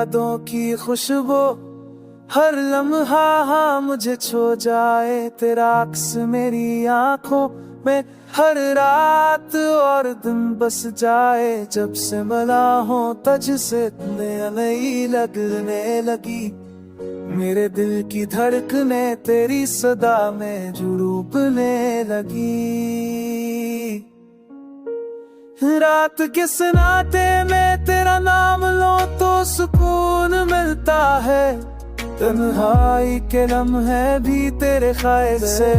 यादों की खुशबू हर लम्हा हाँ मुझे छो जाए, तेरा अक्स मेरी आंखों में हर रात और दिन बस जाए। जब से मिला हूँ तुझ से नई लगने लगी, मेरे दिल की धड़कने तेरी सदा में जुड़ने लगी। रात के सन्नाटे में तेरा नाम लो तो सुकून मिलता है, तन्हाई के लम्हे भी तेरे ख्याल से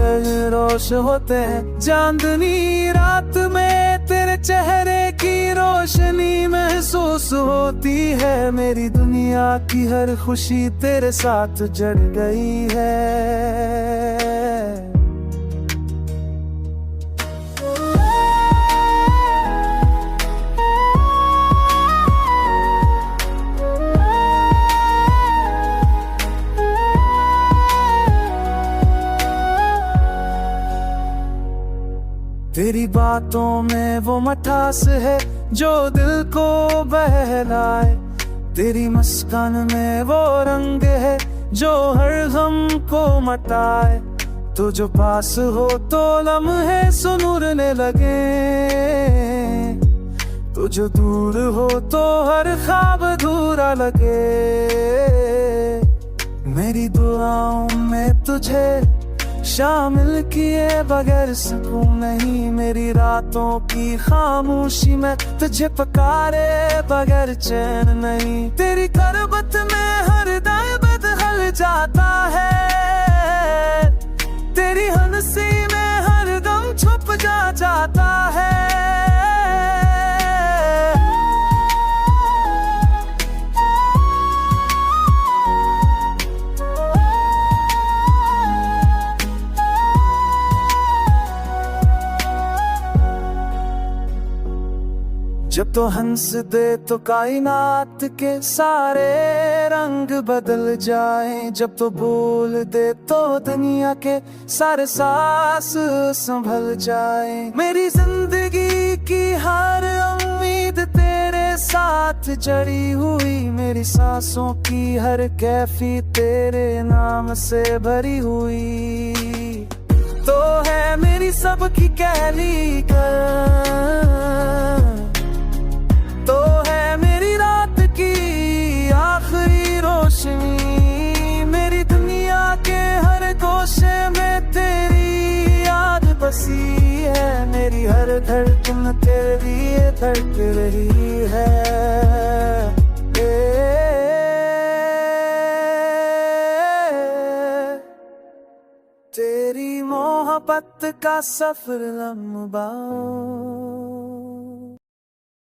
रोश होते हैं। चांदनी रात में तेरे चेहरे की रोशनी महसूस होती है, मेरी दुनिया की हर खुशी तेरे साथ जड़ गई है। तेरी बातों में वो मिठास है जो दिल को बहलाए, तेरी मुस्कान में वो रंग है जो हर गम को मटाए। तो जो पास हो तो लम्हे सुनूरने लगे, तो जो दूर हो तो हर ख्वाब अधूरा लगे। मेरी दुआओं में तुझे शामिल किए बगैर सुकून नहीं, मेरी रातों की खामोशी में तुझे पुकारे बगैर चैन नहीं। तेरी करबत में हर दर्द बदल जाता है, तेरी हंसी में हर दम छुप जाता है। जब तो हंस दे तो कायनात के सारे रंग बदल जाए, जब तो बोल दे तो दुनिया के सारे सांस संभल जाए। मेरी जिंदगी की हर उम्मीद तेरे साथ जड़ी हुई, मेरी सांसों की हर कैफी तेरे नाम से भरी हुई। तो है मेरी सबकी कहली तो है मेरी रात की आखिरी रोशनी, मेरी दुनिया के हर गोशे में तेरी याद बसी है, मेरी हर धड़कन तेरे लिए धड़क रही है। तेरी मोहब्बत का सफर लंबा